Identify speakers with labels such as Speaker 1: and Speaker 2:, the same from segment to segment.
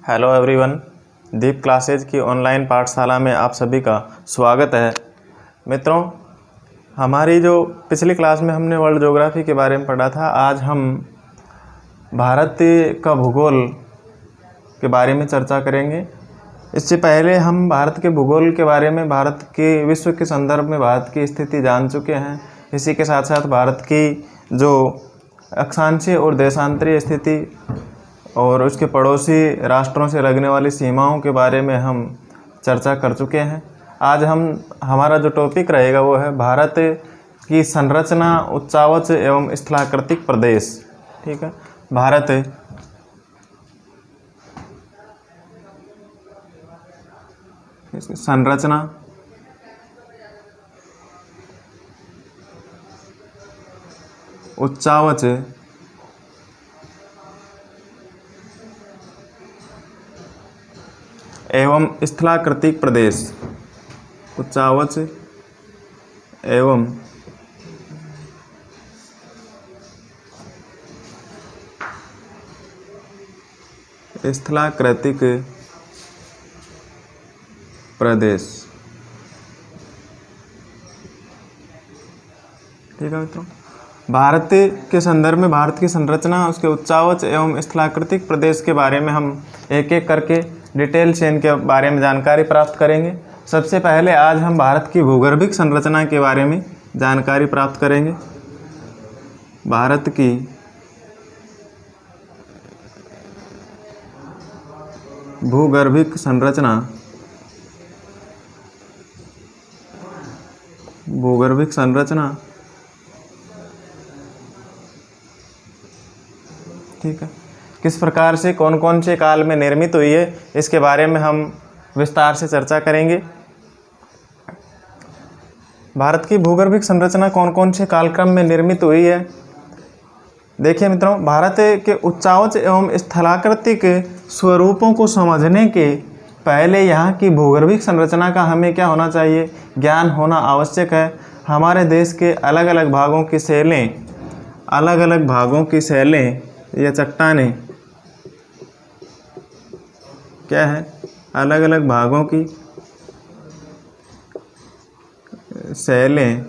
Speaker 1: Hello everyone, दीप classes की online पाठशाला में आप सभी का स्वागत है। मित्रों, हमारी जो पिछली क्लास में हमने वर्ल्ड ज्योग्राफी के बारे में पढ़ा था, आज हम भारत का भूगोल के बारे में चर्चा करेंगे। इससे पहले हम भारत के भूगोल के बारे में, भारत के विश्व के संदर्भ में भारत की स्थिति जान चुके हैं। इसी के साथ साथ भारत की जो अक्षांशीय और देशांतरीय स्थिति और उसके पड़ोसी राष्ट्रों से लगने वाली सीमाओं के बारे में हम चर्चा कर चुके हैं। आज हमारा जो टॉपिक रहेगा वो है भारत की संरचना, उच्चावच एवं स्थलाकृतिक प्रदेश। ठीक है, भारत संरचना, उच्चावच एवं स्थलाकृतिक प्रदेश, उच्चावच एवं स्थलाकृतिक प्रदेश। ठीक है मित्रों, भारत के संदर्भ में भारत की संरचना, उसके उच्चावच एवं स्थलाकृतिक प्रदेश के बारे में हम एक एक करके डिटेल से इनके बारे में जानकारी प्राप्त करेंगे। सबसे पहले आज हम भारत की भूगर्भिक संरचना के बारे में जानकारी प्राप्त करेंगे। भारत की भूगर्भिक संरचना, भूगर्भिक संरचना। ठीक है, किस प्रकार से कौन कौन से काल में निर्मित हुई है, इसके बारे में हम विस्तार से चर्चा करेंगे। भारत की भूगर्भिक संरचना कौन कौन से कालक्रम में निर्मित हुई है। देखिए मित्रों, भारत के उच्चावच एवं स्थलाकृतिक स्वरूपों को समझने के पहले यहाँ की भूगर्भिक संरचना का हमें क्या होना चाहिए, ज्ञान होना आवश्यक है। हमारे देश के अलग अलग भागों की शैलें, अलग अलग भागों की शैलें या चट्टानें क्या है, अलग अलग भागों की शैलें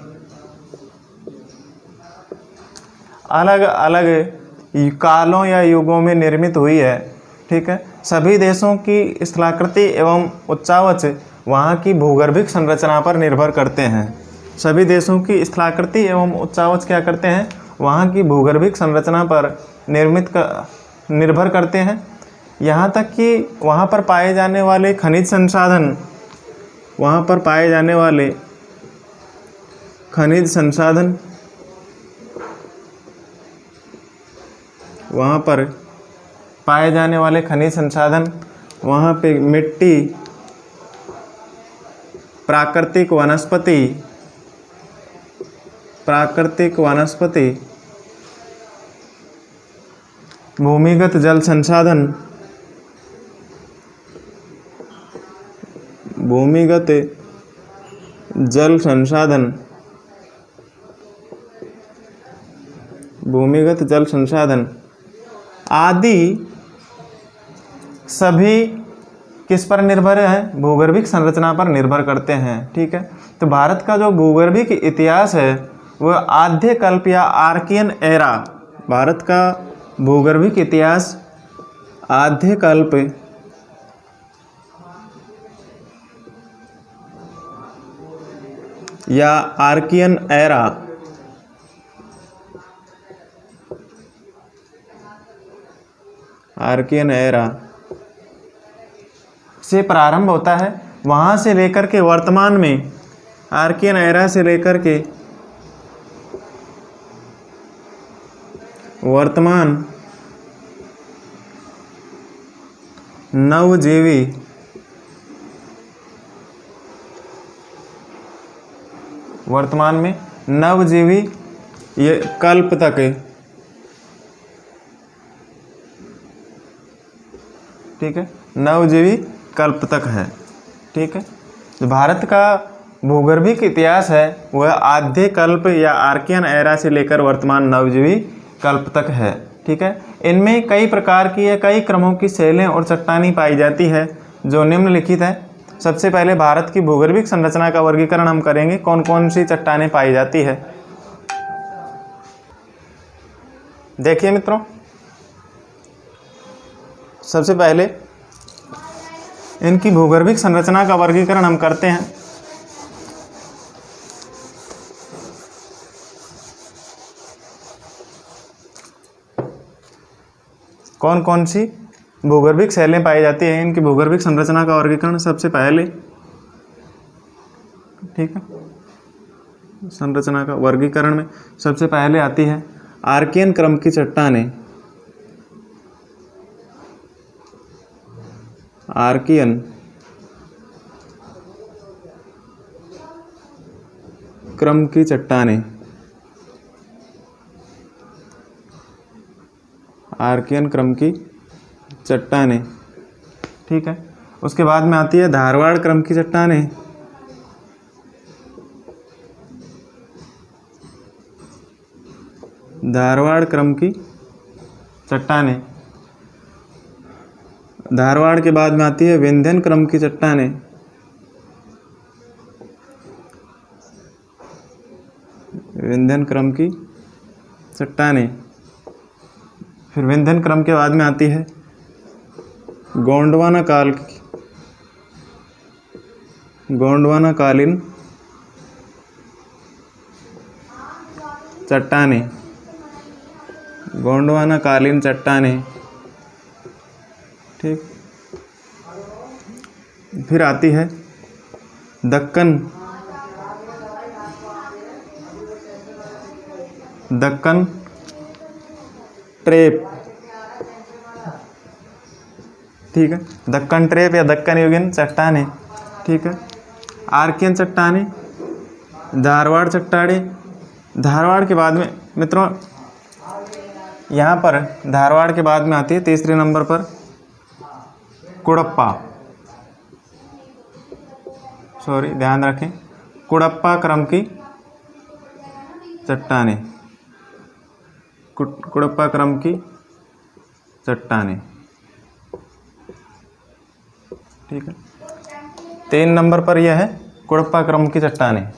Speaker 1: अलग अलग कालों या युगों में निर्मित हुई है। ठीक है, सभी देशों की स्थलाकृति एवं उच्चावच वहाँ की भूगर्भिक संरचना पर निर्भर करते हैं। सभी देशों की स्थलाकृति एवं उच्चावच क्या करते हैं, वहाँ की भूगर्भिक संरचना पर निर्भर करते हैं। यहाँ तक कि वहाँ पर पाए जाने वाले खनिज संसाधन, वहाँ पर पाए जाने वाले खनिज संसाधन, वहाँ पर पाए जाने वाले खनिज संसाधन, वहाँ पे मिट्टी, प्राकृतिक वनस्पति, प्राकृतिक वनस्पति, भूमिगत जल संसाधन, भूमिगत जल संसाधन, भूमिगत जल संसाधन आदि सभी किस पर निर्भर है, भूगर्भिक संरचना पर निर्भर करते हैं। ठीक है, तो भारत का जो भूगर्भिक इतिहास है वह आद्य कल्प या आर्कियन एरा, भारत का भूगर्भिक इतिहास आद्य कल्प या आर्कियन एरा, आर्कियन एरा से प्रारंभ होता है। वहाँ से लेकर के वर्तमान में, आर्कियन एरा से लेकर के वर्तमान नवजीवी वर्तमान में नवजीवी ये कल्प तक, ठीक है, नवजीवी कल्प तक है। ठीक है, जो भारत का भूगर्भिक इतिहास है वह आद्य कल्प या आर्कियन एरा से लेकर वर्तमान नवजीवी कल्प तक है। ठीक है। इनमें कई प्रकार की या कई क्रमों की शैलें और चट्टानी पाई जाती है जो निम्नलिखित है। सबसे पहले भारत की भूगर्भिक संरचना का वर्गीकरण हम करेंगे, कौन कौन सी चट्टानें पाई जाती है। देखिए मित्रों, सबसे पहले इनकी भूगर्भिक संरचना का वर्गीकरण हम करते हैं। कौन कौन सी भूगर्भिक शैलें पाई जाती हैं, इनकी भूगर्भिक संरचना का वर्गीकरण सबसे पहले, ठीक है। संरचना का वर्गीकरण में सबसे पहले आती है आर्कियन क्रम की चट्टानें। आर्कियन क्रम की चट्टानें, आर्कियन क्रम की चट्टानें, ठीक है। उसके बाद में आती है धारवाड़ क्रम की चट्टानें। धारवाड़ क्रम की चट्टानें। धारवाड़ के बाद में आती है विंध्यन क्रम की चट्टानें। विंध्यन क्रम की चट्टानें। फिर विंध्यन क्रम के बाद में आती है गोंडवाना काल की, गोंडवाना कालीन चट्टानें। गोंडवाना कालीन चट्टानें, ठीक। फिर आती है दक्कन, दक्कन ट्रेप, ठीक है। दक्कन ट्रेप या दक्कन युगीन चट्टानें, ठीक है। आर्कियन चट्टानें, धारवाड़ चट्टानें। धारवाड़ के बाद में मित्रों, यहाँ पर धारवाड़ के बाद में आती है तीसरे नंबर पर कुड़प्पा, सॉरी ध्यान रखें, कुड़प्पा क्रम की चट्टानें। कुड़प्पा क्रम की चट्टानें, ठीक है। 3 नंबर पर यह है कुड़प्पा क्रम की चट्टानें।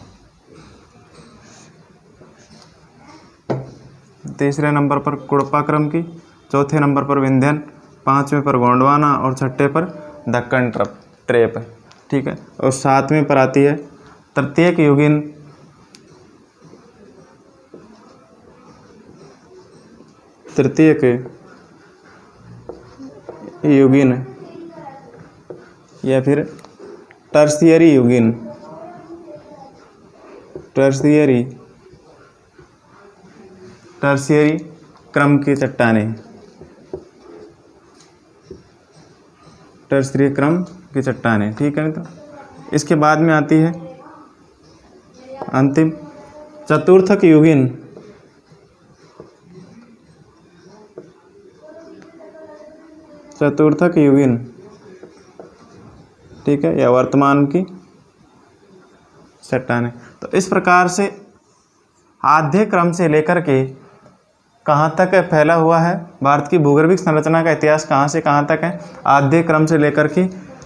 Speaker 1: तीसरे नंबर पर कुड़प्पा क्रम की, चौथे नंबर पर विंध्यन, पांचवें पर गोंडवाना और छठे पर दक्कन ट्रेप, ठीक है। और सातवें पर आती है तृतीयक युगीन, तृतीयक युगीन या फिर टर्शियरी युगीन, टर्शियरी क्रम की चट्टानें। टर्शियरी क्रम की चट्टानें, ठीक है मित्रों। इसके बाद में आती है अंतिम चतुर्थक युगीन, चतुर्थक युगीन, ठीक है, या वर्तमान की चट्टानें। तो इस प्रकार से आद्य क्रम से लेकर के कहाँ तक फैला हुआ है भारत की भूगर्भिक संरचना का इतिहास, कहाँ से कहाँ तक है। आद्य क्रम से लेकर के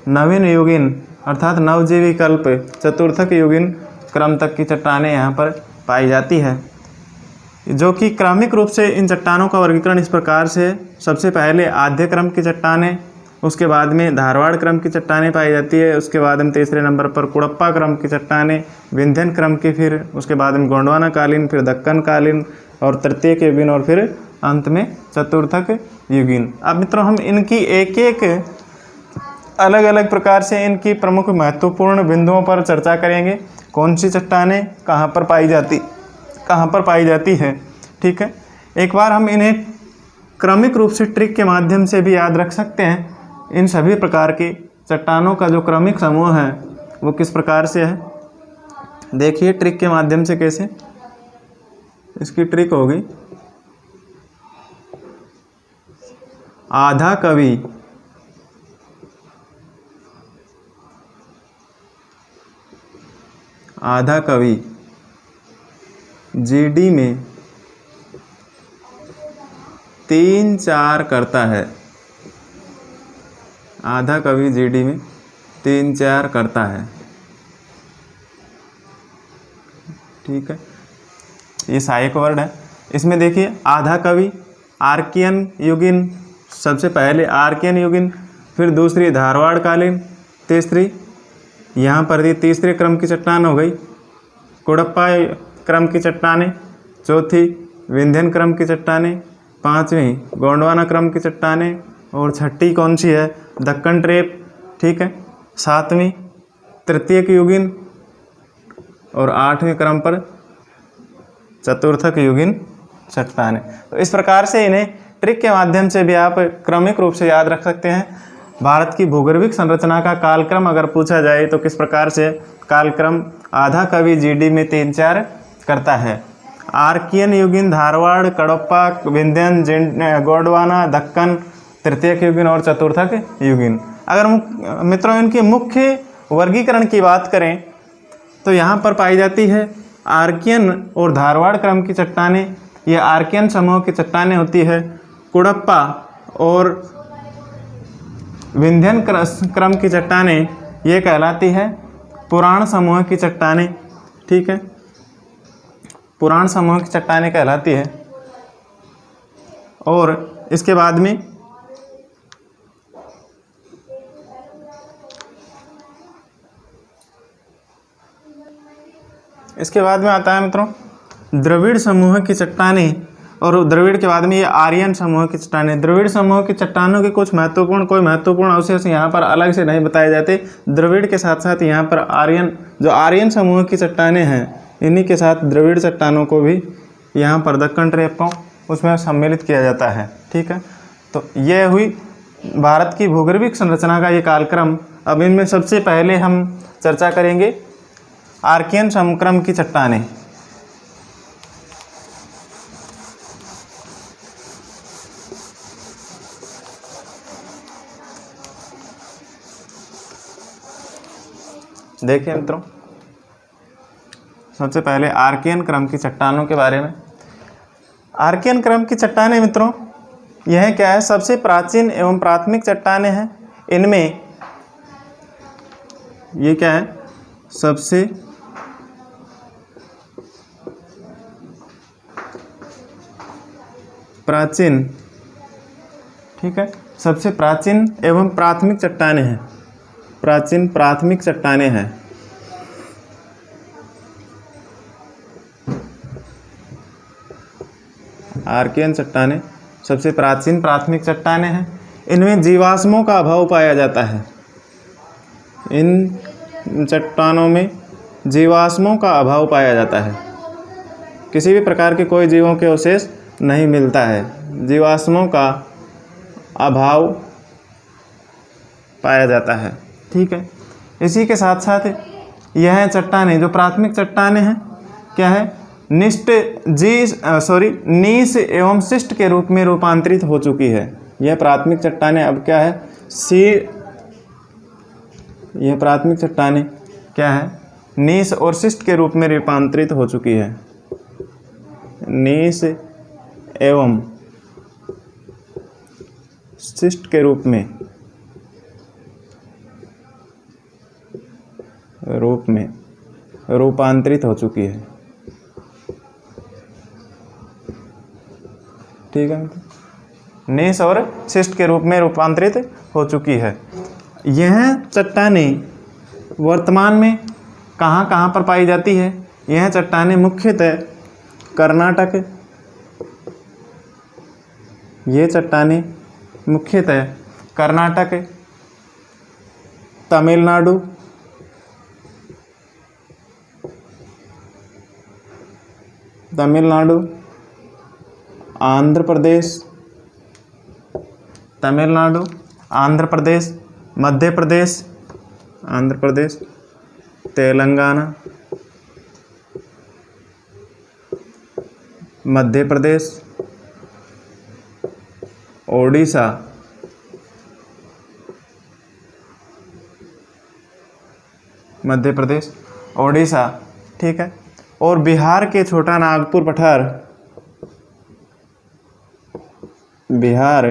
Speaker 1: नवीन युगीन अर्थात नवजीवी कल्प चतुर्थक युगीन क्रम तक की चट्टानें यहाँ पर पाई जाती है, जो कि क्रमिक रूप से इन चट्टानों का वर्गीकरण इस प्रकार से। सबसे पहले आद्य क्रम की चट्टानें, उसके बाद में धारवाड़ क्रम की चट्टानें पाई जाती है, उसके बाद में तीसरे नंबर पर कुड़प्पा क्रम की चट्टानें, विंध्यन क्रम की, फिर उसके बाद में गोंडवाना कालीन, फिर दक्कन कालीन और तृतीयक युगीन और फिर अंत में चतुर्थक युगीन। अब मित्रों हम इनकी एक एक अलग अलग प्रकार से इनकी प्रमुख महत्वपूर्ण बिंदुओं पर चर्चा करेंगे। कौन सी चट्टानें कहाँ पर पाई जाती है, ठीक है। एक बार हम इन्हें क्रमिक रूप से ट्रिक के माध्यम से भी याद रख सकते हैं। इन सभी प्रकार की चट्टानों का जो क्रमिक समूह है वो किस प्रकार से है, देखिए ट्रिक के माध्यम से कैसे। इसकी ट्रिक होगी आधा कवि, आधा कवि जीडी में 3-4 करता है। आधा कवि जीडी में 3-4 करता है। ठीक है, ये सहायक वर्ड है। इसमें देखिए आधा कवि, आर्कियन युगिन, सबसे पहले आर्कियन युगिन, फिर दूसरी धारवाड़ कालीन, तीसरी यहाँ पर भी तीसरे क्रम की चट्टान हो गई कुड़प्पा क्रम की चट्टानें, चौथी विंध्यन क्रम की चट्टानें, पांचवी गोंडवाना क्रम की चट्टानें, और छठी कौन सी है, दक्कन ट्रेप। ठीक है, सातवीं तृतीयक युगिन, और आठवें क्रम पर चतुर्थक युगिन चट्टानें। तो इस प्रकार से इन्हें ट्रिक के माध्यम से भी आप क्रमिक रूप से याद रख सकते हैं। भारत की भूगर्भिक संरचना का कालक्रम अगर पूछा जाए तो किस प्रकार से कालक्रम, आधा कवि जीडी में 3-4 करता है। आर्कियन युगिन, धारवाड़, कडप्पा, विंध्यन, गोंडवाना, दक्कन, तृतीयक युगिन और चतुर्थक युगिन। अगर मित्रों इनके मुख्य वर्गीकरण की बात करें तो यहाँ पर पाई जाती है आर्कियन और धारवाड़ क्रम की चट्टानें, ये आर्कियन समूह की चट्टानें होती है। कुड़प्पा और विंध्यन क्रम की चट्टानें ये कहलाती है पुराण समूह की चट्टानें। ठीक है, पुराण समूह की चट्टानें कहलाती है। और इसके बाद में आता है मित्रों द्रविड़ समूह की चट्टानें, और द्रविड़ के बाद में ये आर्यन समूह की चट्टानें। द्रविड़ समूह की चट्टानों के कुछ महत्वपूर्ण अवशेष यहाँ पर अलग से नहीं बताए जाते। द्रविड़ के साथ साथ यहाँ पर आर्यन समूह की चट्टानें हैं, इन्हीं के साथ द्रविड़ चट्टानों को भी यहाँ पर दक्कन ट्रेप को उसमें सम्मिलित किया जाता है। ठीक है, तो यह हुई भारत की भूगर्भिक संरचना का ये कालक्रम। अब इनमें सबसे पहले हम चर्चा करेंगे आर्कियन समक्रम की चट्टानें। देखिए मित्रों, सबसे पहले आर्कियन क्रम की चट्टानों के बारे में। आर्कियन क्रम की चट्टानें मित्रों यह क्या है, सबसे प्राचीन एवं प्राथमिक चट्टानें हैं। इनमें ये क्या है, सबसे प्राचीन, ठीक है, सबसे प्राचीन एवं प्राथमिक चट्टानें हैं, प्राचीन प्राथमिक चट्टानें हैं। आर्कियन चट्टानें सबसे प्राचीन प्राथमिक चट्टानें हैं। इनमें जीवाश्मों का अभाव पाया जाता है। इन चट्टानों में जीवाश्मों का अभाव पाया जाता है, किसी भी प्रकार के कोई जीवों के अवशेष नहीं मिलता है, जीवाश्मों का अभाव पाया जाता है। ठीक है, इसी के साथ साथ यह चट्टानें जो प्राथमिक चट्टानें हैं क्या है, नीस एवं शिष्ट के रूप में रूपांतरित हो चुकी है। यह प्राथमिक चट्टानें अब क्या है, यह प्राथमिक चट्टानें क्या है, नीस और शिष्ट के रूप में रूपांतरित हो चुकी है। नीस एवं शिष्ट के रूप में रूपांतरित हो चुकी है। ठीक है, नीस और शिष्ट के रूप में रूपांतरित हो चुकी है। यह चट्टानें वर्तमान में कहाँ कहाँ पर पाई जाती है? यह चट्टानें मुख्यतः कर्नाटक, ये चट्टानें मुख्यतः कर्नाटक, तमिलनाडु, आंध्र प्रदेश, मध्य प्रदेश, तेलंगाना, मध्य प्रदेश, ओडिशा, ठीक है, और बिहार के छोटा नागपुर पठार, बिहार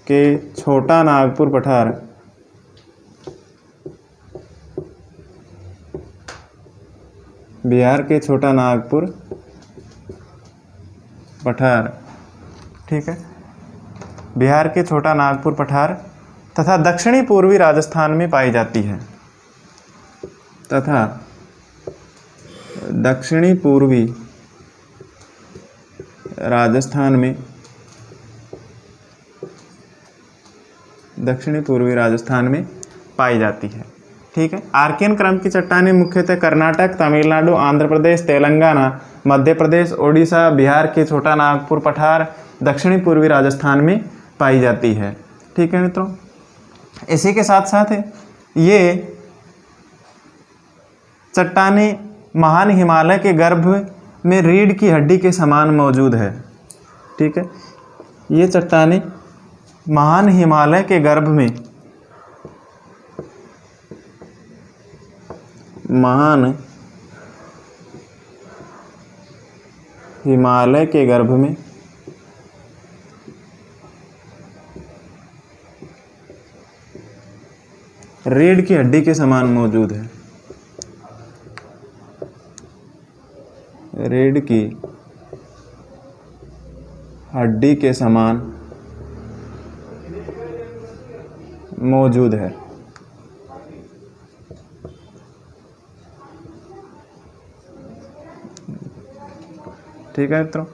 Speaker 1: के छोटा नागपुर पठार बिहार के छोटा नागपुर पठार, ठीक है, बिहार के छोटा नागपुर पठार तथा दक्षिणी पूर्वी राजस्थान में पाई जाती है, तथा दक्षिणी पूर्वी राजस्थान में पाई जाती है, ठीक है। आर्कियन क्रम की चट्टानें मुख्यतः कर्नाटक, तमिलनाडु, आंध्र प्रदेश, तेलंगाना, मध्य प्रदेश, ओडिशा, बिहार के छोटा नागपुर पठार, दक्षिणी पूर्वी राजस्थान में पाई जाती है, ठीक है मित्रों। इसी के साथ साथ ये चट्टानें महान हिमालय के गर्भ में रीढ़ की हड्डी के समान मौजूद है, ठीक है। ये चट्टानें महान हिमालय के गर्भ में रीढ़ की हड्डी के समान मौजूद है, रीढ़ की हड्डी के समान मौजूद है, ठीक है मित्रों।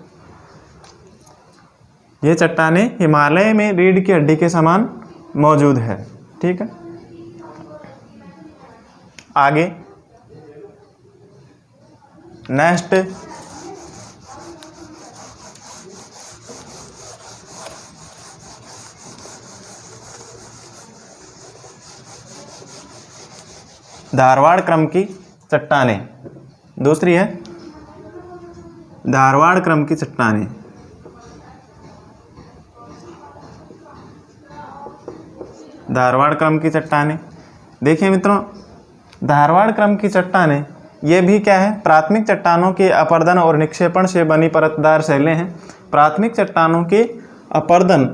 Speaker 1: ये चट्टानें हिमालय में रीढ़ की हड्डी के समान मौजूद है, ठीक है। आगे नेक्स्ट धारवाड़ क्रम की चट्टानें, दूसरी है धारवाड़ क्रम की चट्टानें। धारवाड़ क्रम की चट्टानें, देखिए मित्रों, धारवाड़ क्रम की चट्टानें ये भी क्या है, प्राथमिक चट्टानों के अपर्दन और निक्षेपण से बनी परतदार शैलें हैं। प्राथमिक चट्टानों के अपर्दन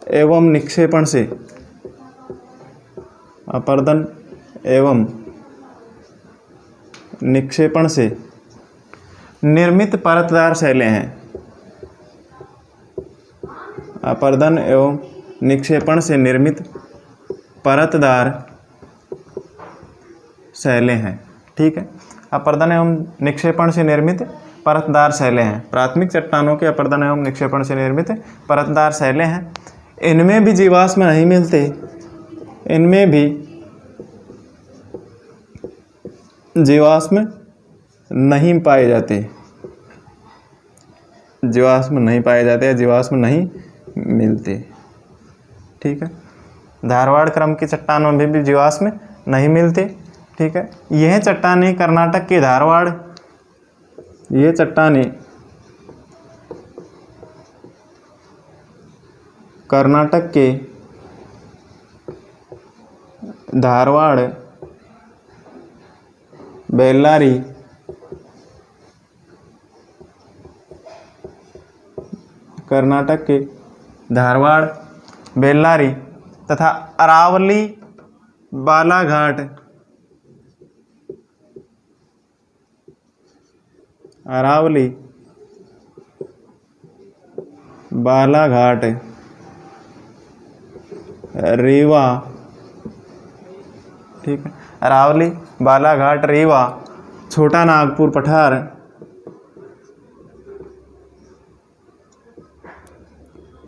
Speaker 1: एवं निक्षेपण से निर्मित परतदार शैलें हैं। अपर्दन एवं निक्षेपण से निर्मित परतदार शैलें हैं, ठीक है। अपर्दन एवं निक्षेपण से निर्मित परतदार शैलें हैं। प्राथमिक चट्टानों के अपर्दन एवं निक्षेपण से निर्मित परतदार शैलें हैं। इनमें भी जीवाश्म नहीं मिलते, इनमें भी जीवाश्म नहीं पाए जाते, जीवाश्म नहीं पाए जाते या जीवाश्म नहीं मिलते, ठीक है। धारवाड़ क्रम की चट्टानों में भी जीवाश्म नहीं मिलते, ठीक है। यह चट्टानें कर्नाटक के धारवाड़, ये चट्टानें कर्नाटक के धारवाड़, बेल्लारी, कर्नाटक के धारवाड़, बेल्लारी तथा अरावली, बालाघाट, अरावली, बालाघाट, रीवा, ठीक है। अरावली, बालाघाट, रीवा, छोटा नागपुर पठार,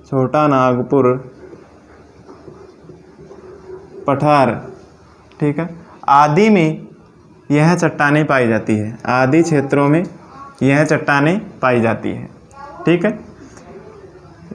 Speaker 1: छोटा नागपुर पठार, ठीक है, आदि में यह चट्टानें पाई जाती है। आदि क्षेत्रों में यह चट्टानें पाई जाती है, ठीक है।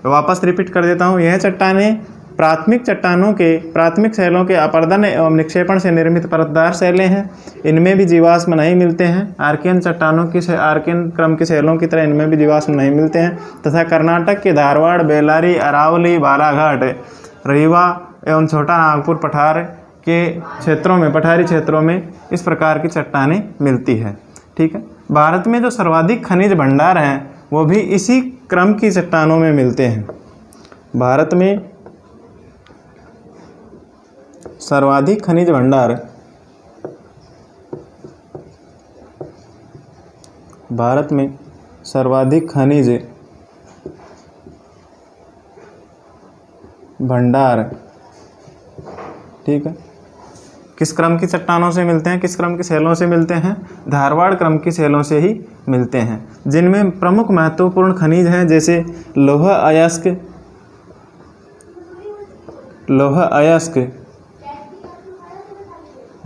Speaker 1: वापस रिपीट कर देता हूँ, यह चट्टानें प्राथमिक चट्टानों के प्राथमिक शैलों के अपर्दन एवं निक्षेपण से निर्मित परतदार शैलें हैं। इनमें भी जीवाश्म नहीं मिलते हैं। आर्कियन चट्टानों की आर्कियन क्रम की शैलों की तरह इनमें भी जीवाश्म नहीं मिलते हैं तथा कर्नाटक के धारवाड़, बेल्लारी, अरावली, बालाघाट, रीवा एवं छोटा नागपुर पठार के क्षेत्रों में, पठारी क्षेत्रों में इस प्रकार की चट्टानें मिलती है। ठीक है। भारत में जो सर्वाधिक खनिज भंडार हैं वो भी इसी क्रम की चट्टानों में मिलते हैं। भारत में सर्वाधिक खनिज भंडार, भारत में सर्वाधिक खनिज भंडार, ठीक है, किस क्रम की चट्टानों से मिलते हैं, किस क्रम की शैलों से मिलते हैं? धारवाड़ क्रम की शैलों से ही मिलते हैं, जिनमें प्रमुख महत्वपूर्ण खनिज हैं जैसे लौह अयस्क,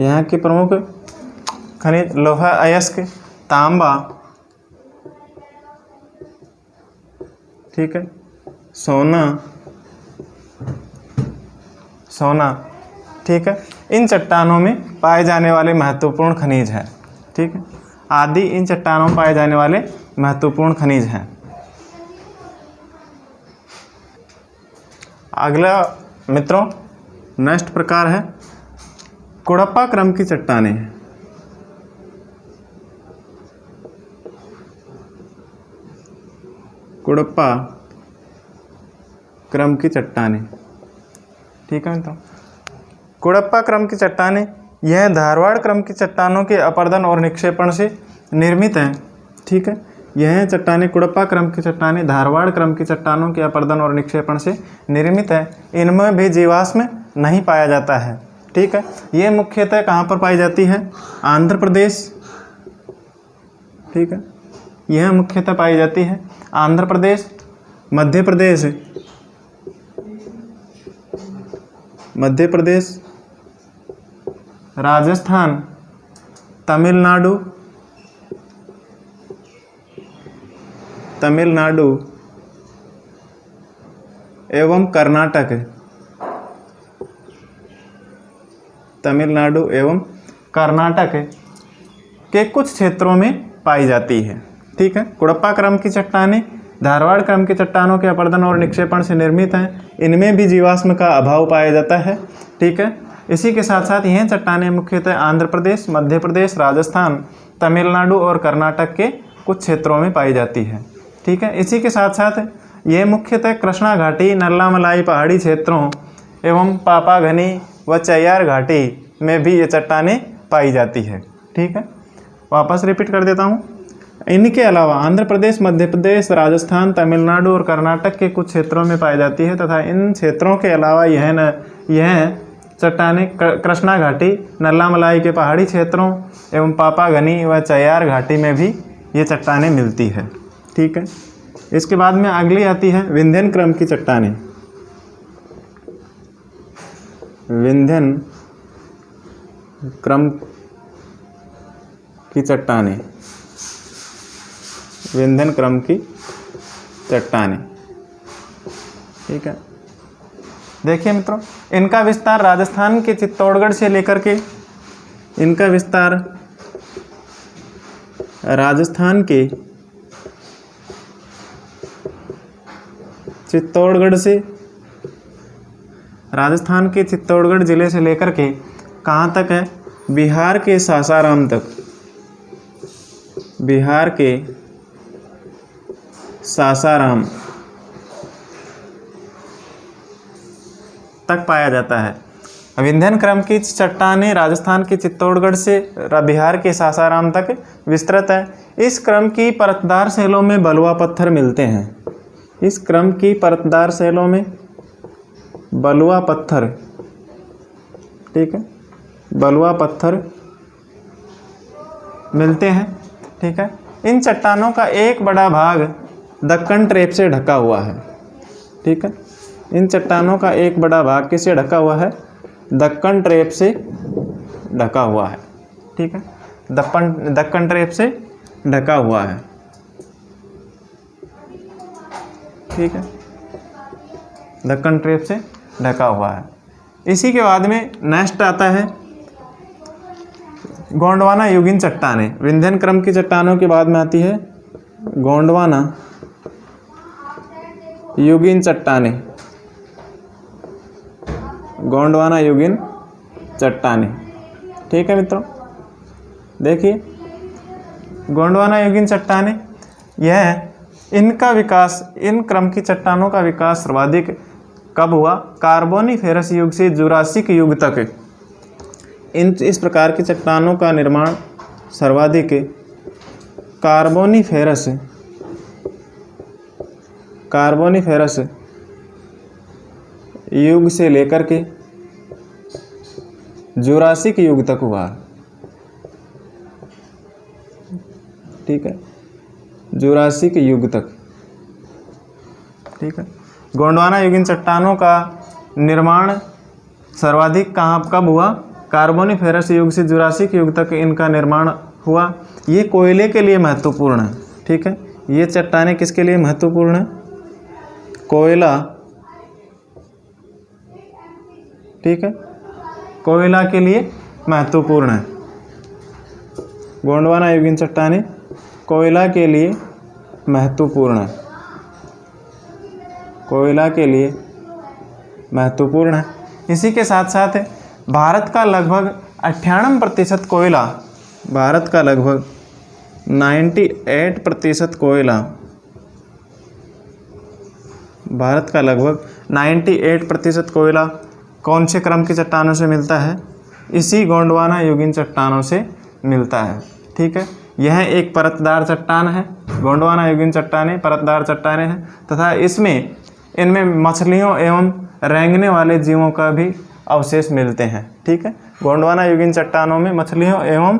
Speaker 1: यहाँ के प्रमुख खनिज लौह अयस्क, तांबा, ठीक है, सोना, ठीक है, इन चट्टानों में पाए जाने वाले महत्वपूर्ण खनिज हैं। ठीक है, आदि इन चट्टानों में पाए जाने वाले महत्वपूर्ण खनिज हैं। अगला मित्रों नेक्स्ट प्रकार है कुड़प्पा क्रम की चट्टानें। कुड़प्पा क्रम की चट्टानें, ठीक है मित्रों। कुड़प्पा क्रम की चट्टानें यह धारवाड़ क्रम की चट्टानों के अपरदन और निक्षेपण से निर्मित हैं। ठीक है, यह चट्टानें कुड़प्पा क्रम की चट्टानें धारवाड़ क्रम की चट्टानों के अपरदन और निक्षेपण से निर्मित है। इनमें भी जीवाश्म नहीं पाया जाता है। ठीक है, ये मुख्यतः कहाँ पर पाई जाती है? आंध्र प्रदेश, ठीक है, यह मुख्यतः पाई जाती है आंध्र प्रदेश, मध्य प्रदेश, राजस्थान, तमिलनाडु एवं कर्नाटक, के कुछ क्षेत्रों में पाई जाती है। ठीक है, कुड़प्पा क्रम की चट्टानें धारवाड़ क्रम की चट्टानों के अपरदन और निक्षेपण से निर्मित हैं। इनमें भी जीवाश्म का अभाव पाया जाता है। ठीक है, इसी के साथ साथ यह चट्टानें मुख्यतः आंध्र प्रदेश, मध्य प्रदेश, राजस्थान, तमिलनाडु और कर्नाटक के कुछ क्षेत्रों में पाई जाती है। ठीक है, इसी के साथ साथ ये मुख्यतः कृष्णा घाटी, नल्लामलाई पहाड़ी क्षेत्रों एवं पापाघनी व चैयार घाटी में भी ये चट्टानें पाई जाती है। ठीक है, वापस रिपीट कर देता हूँ। इनके अलावा आंध्र प्रदेश, मध्य प्रदेश, राजस्थान, तमिलनाडु और कर्नाटक के कुछ क्षेत्रों में पाई जाती है तथा इन क्षेत्रों के अलावा यह चट्टानें कृष्णा घाटी, नल्लामलाई के पहाड़ी क्षेत्रों एवं पापाघनी व चैयार घाटी में भी ये चट्टानें मिलती है। ठीक है, इसके बाद में अगली आती है विंध्यन क्रम की चट्टानें। विंध्यन क्रम की चट्टानें, विंध्यन क्रम की चट्टानें। ठीक है, देखिए मित्रों, इनका विस्तार राजस्थान के चित्तौड़गढ़ से लेकर के, इनका विस्तार राजस्थान के चित्तौड़गढ़ जिले से लेकर के कहाँ तक है? बिहार के सासाराम तक, बिहार के सासाराम तक पाया जाता है। विंध्यन क्रम की चट्टानें राजस्थान के चित्तौड़गढ़ से बिहार के सासाराम तक विस्तृत है। इस क्रम की परतदार शैलों में बलुआ पत्थर मिलते हैं। इस क्रम की परतदार शैलों में बलुआ पत्थर, ठीक है, बलुआ पत्थर मिलते हैं। ठीक है, इन चट्टानों का एक बड़ा भाग दक्कन ट्रेप से ढका हुआ है। ठीक है, इन चट्टानों का एक बड़ा भाग किससे ढका हुआ है? दक्कन ट्रेप से ढका हुआ है। ठीक है, दक्कन ट्रेप से ढका हुआ है। ठीक है, दक्कन ट्रेप से ढका हुआ है। इसी के बाद में नेक्स्ट आता है गोंडवाना युगीन चट्टानें। विंध्यन क्रम की चट्टानों के बाद में आती है गोंडवाना युगीन चट्टानें। गोंडवाना युगीन चट्टानें। ठीक है मित्रों, देखिए गोंडवाना युगीन चट्टानें, यह इनका विकास, इन क्रम की चट्टानों का विकास सर्वाधिक कब हुआ? कार्बोनिफेरस युग से जुरासिक युग तक इस प्रकार की चट्टानों का निर्माण सर्वाधिक कार्बोनिफेरस युग से लेकर के जुरासिक युग तक हुआ। ठीक है, जुरासिक युग तक। ठीक है, गोंडवाना युगीन चट्टानों का निर्माण सर्वाधिक कब हुआ? कार्बोनिफेरस युग से जुरासिक युग तक इनका निर्माण हुआ। ये कोयले के लिए महत्वपूर्ण है। ठीक है, ये चट्टानें किसके लिए महत्वपूर्ण है? कोयला। ठीक है, कोयला के लिए महत्वपूर्ण है। गोंडवाना युगीन चट्टानें कोयला के लिए महत्वपूर्ण है, कोयला के लिए महत्वपूर्ण है। इसी के साथ साथ भारत का लगभग 98% कोयला, भारत का लगभग 98% कोयला, भारत का लगभग 98% कोयला कौन से क्रम की चट्टानों से मिलता है? इसी गोंडवाना युगीन चट्टानों से मिलता है। ठीक है, यह एक परतदार चट्टान है। गोंडवाना युगीन चट्टानें परतदार चट्टानें हैं तथा इनमें मछलियों एवं रेंगने वाले जीवों का भी अवशेष मिलते हैं। ठीक है, गोंडवाना युगीन चट्टानों में मछलियों एवं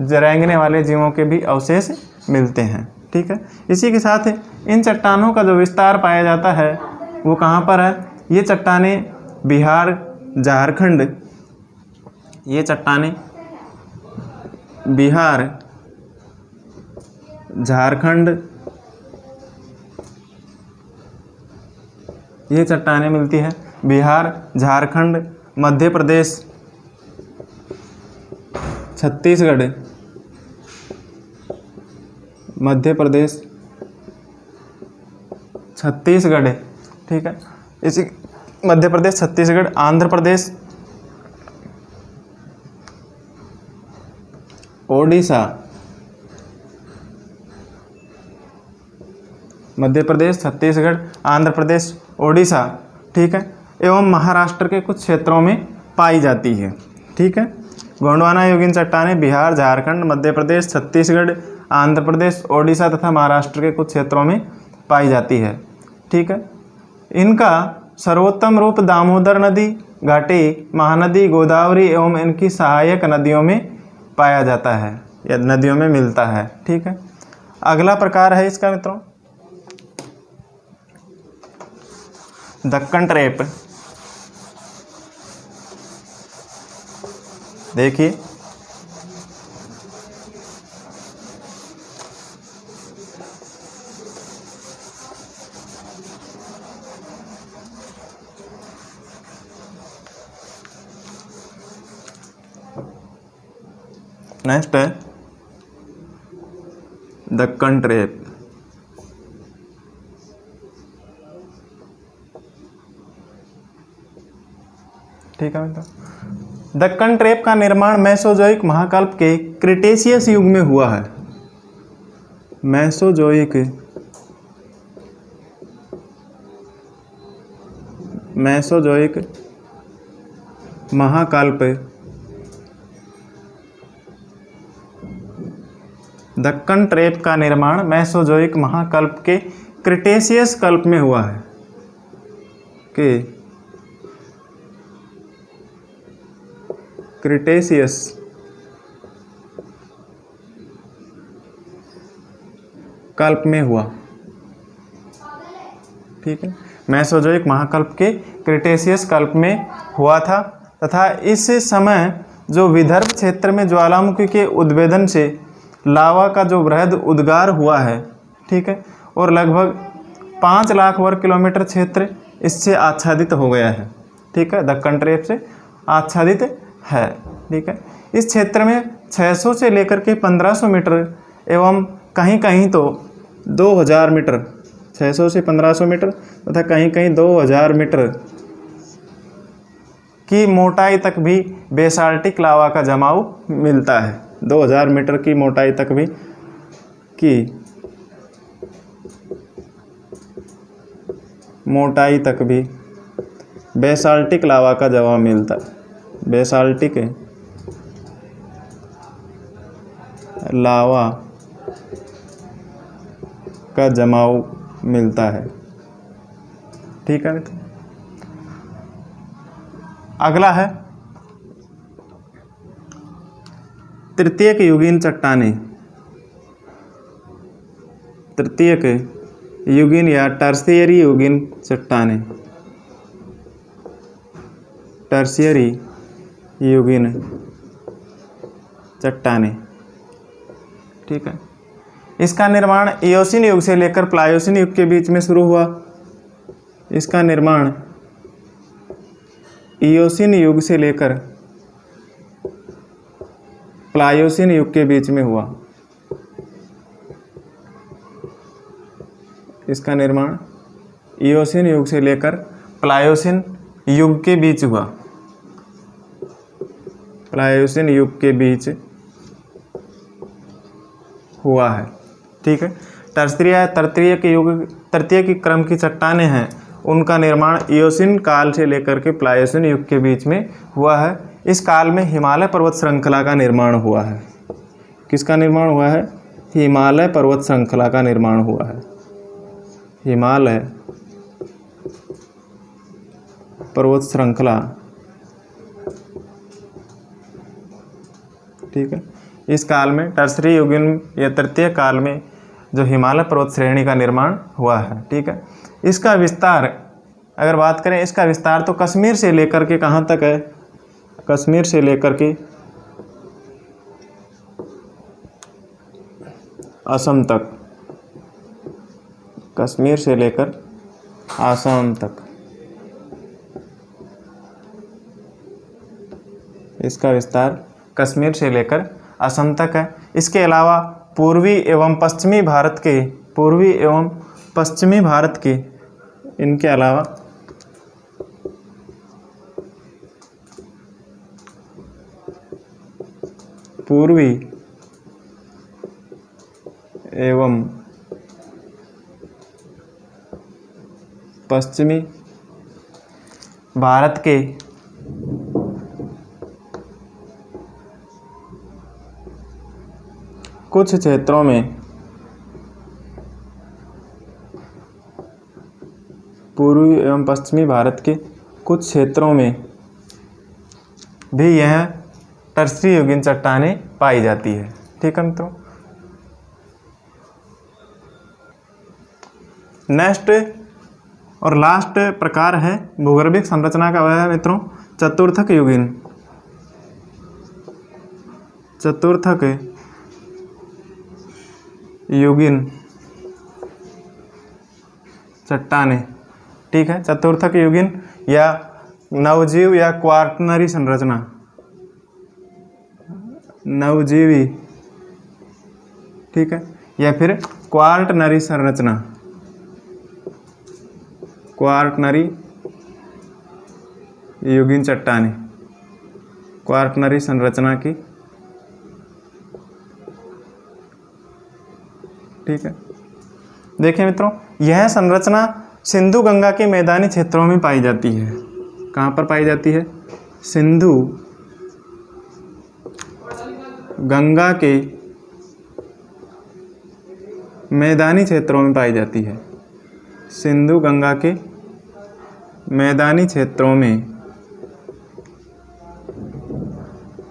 Speaker 1: रेंगने वाले जीवों के भी अवशेष मिलते हैं। ठीक है, इसी के साथ इन चट्टानों का जो विस्तार पाया जाता है वो कहाँ पर है? ये चट्टानें बिहार, झारखंड, ये चट्टानें बिहार, झारखंड, ये चट्टानें मिलती है बिहार, झारखंड, मध्य प्रदेश, छत्तीसगढ़, मध्य प्रदेश, छत्तीसगढ़। ठीक है, इसी मध्य प्रदेश, छत्तीसगढ़, आंध्र प्रदेश, ओडिशा, मध्य प्रदेश, छत्तीसगढ़, आंध्र प्रदेश, ओडिशा। ठीक है, एवं महाराष्ट्र के कुछ क्षेत्रों में पाई जाती है। ठीक है, गोंडवाना युगीन चट्टानें बिहार, झारखंड, मध्य प्रदेश, छत्तीसगढ़, आंध्र प्रदेश, ओडिशा तथा महाराष्ट्र के कुछ क्षेत्रों में पाई जाती है। ठीक है, इनका सर्वोत्तम रूप दामोदर नदी, घाटी, महानदी, गोदावरी एवं इनकी सहायक नदियों में पाया जाता है या नदियों में मिलता है। ठीक है, अगला प्रकार है इसका मित्रों दक्कन ट्रेप। देखिए नेक्स्ट है दक्कन ट्रेप। ठीक है मित्रों, दक्कन ट्रेप का निर्माण मेसोजोइक महाकल्प के क्रिटेशियस युग में हुआ है। मेसोजोइक महाकल्प, दक्कन ट्रेप का निर्माण मेसोजोइक महाकल्प के क्रिटेशियस कल्प में हुआ है कि क्रिटेशियस कल्प में हुआ। ठीक है, मेसोजोइक महाकल्प के क्रिटेशियस कल्प में हुआ था तथा इस समय जो विदर्भ क्षेत्र में ज्वालामुखी के उद्भेदन से लावा का जो वृहद उद्गार हुआ है। ठीक है, और लगभग 5 लाख वर्ग किलोमीटर क्षेत्र इससे आच्छादित हो गया है। ठीक है, दक्कन ट्रेप से आच्छादित है। ठीक है, इस क्षेत्र में 600 से लेकर के 1500 मीटर एवं कहीं कहीं तो 2000 मीटर, 600 से 1500 मीटर तथा कहीं कहीं 2000 मीटर की मोटाई तक भी बेसाल्टिक लावा का जमाव मिलता है। 2000 मीटर की मोटाई तक भी बेसाल्टिक लावा का जमाव मिलता है। बेसाल्टिक लावा का जमाव मिलता है। ठीक है मित्र, अगला है तृतीयक युगीन चट्टानें। तृतीयक युगीन या टर्शियरी युगीन चट्टानें। टर्शियरी युगीन चट्टानें। ठीक है, इसका निर्माण इयोसीन युग से लेकर प्लायोसीन युग के बीच में शुरू हुआ। इसका निर्माण इयोसीन युग से लेकर प्लायोसीन युग के बीच में हुआ। इसका निर्माण इयोसीन युग से लेकर प्लायोसीन युग के बीच हुआ। प्लायोसीन युग के बीच हुआ है। ठीक है, तृतीय की क्रम की चट्टानें हैं, उनका निर्माण इयोसीन काल से लेकर के प्लायोसीन युग के बीच में हुआ है। इस काल में हिमालय पर्वत श्रृंखला का निर्माण हुआ है। किसका निर्माण हुआ है? हिमालय पर्वत श्रृंखला का निर्माण हुआ है। हिमालय पर्वत श्रृंखला। ठीक है, इस काल में टर्शरी युगीन या तृतीय काल में जो हिमालय पर्वत श्रेणी का निर्माण हुआ है। ठीक है, इसका विस्तार अगर बात करें, इसका विस्तार तो कश्मीर से लेकर के कहाँ तक है? कश्मीर से लेकर के असम तक। कश्मीर से लेकर आसाम तक इसका विस्तार कश्मीर से लेकर असम तक है। इसके अलावा पूर्वी एवं पश्चिमी भारत के इनके अलावा पूर्वी एवं पश्चिमी भारत के कुछ क्षेत्रों में पूर्वी एवं पश्चिमी भारत के कुछ क्षेत्रों में भी यह टर्शरी युगीन चट्टानें पाई जाती है। ठीक है मित्रों, नेक्स्ट और लास्ट प्रकार है भूगर्भिक संरचना का, वह है मित्रों चतुर्थक युगीन। चतुर्थक युगीन चट्टानें। ठीक है, चतुर्थक युगीन या नवजीव या क्वार्टनरी संरचना। नवजीवी। ठीक है, या फिर क्वार्टनरी संरचना। क्वार्टनरी युगीन चट्टानें, क्वार्टनरी संरचना की। ठीक है, देखिए मित्रों, यह संरचना सिंधु गंगा के मैदानी क्षेत्रों में पाई जाती है। कहाँ पर पाई जाती है? सिंधु गंगा के मैदानी क्षेत्रों में पाई जाती है। सिंधु गंगा के मैदानी क्षेत्रों में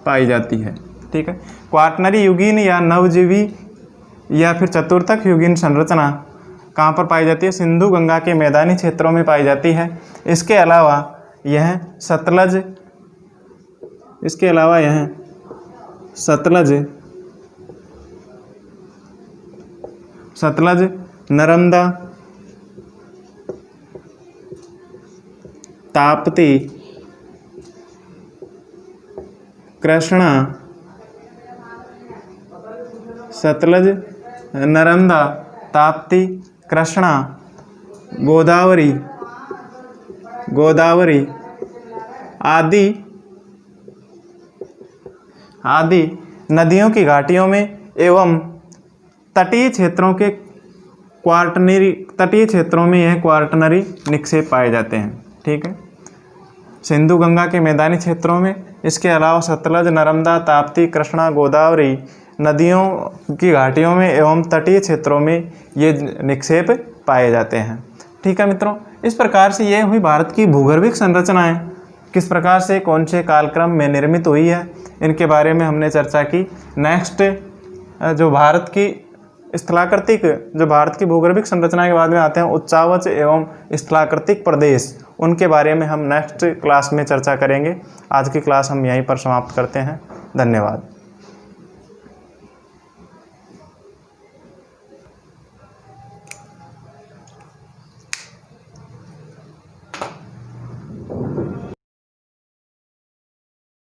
Speaker 1: पाई जाती है। ठीक है, क्वार्टनरी युगीन या नवजीवी या फिर चतुर्थक युगीन संरचना कहाँ पर पाई जाती है? सिंधु गंगा के मैदानी क्षेत्रों में पाई जाती है। इसके अलावा यह सतलज, नर्मदा, ताप्ती, कृष्णा, सतलज, नर्मदा, ताप्ती, कृष्णा, गोदावरी आदि नदियों की घाटियों में एवं तटीय क्षेत्रों में यह क्वार्टनरी निक्षेप पाए जाते हैं। ठीक है, सिंधु गंगा के मैदानी क्षेत्रों में, इसके अलावा सतलज, नर्मदा, ताप्ती, कृष्णा, गोदावरी नदियों की घाटियों में एवं तटीय क्षेत्रों में ये निक्षेप पाए जाते हैं। ठीक है मित्रों, इस प्रकार से ये हुई भारत की भूगर्भिक संरचनाएं, किस प्रकार से कौन से कालक्रम में निर्मित हुई है, इनके बारे में हमने चर्चा की। नेक्स्ट जो भारत की भूगर्भिक संरचना के बाद में आते हैं उच्चावच एवं स्थलाकृतिक प्रदेश, उनके बारे में हम नेक्स्ट क्लास में चर्चा करेंगे। आज की क्लास हम यहीं पर समाप्त करते हैं। धन्यवाद।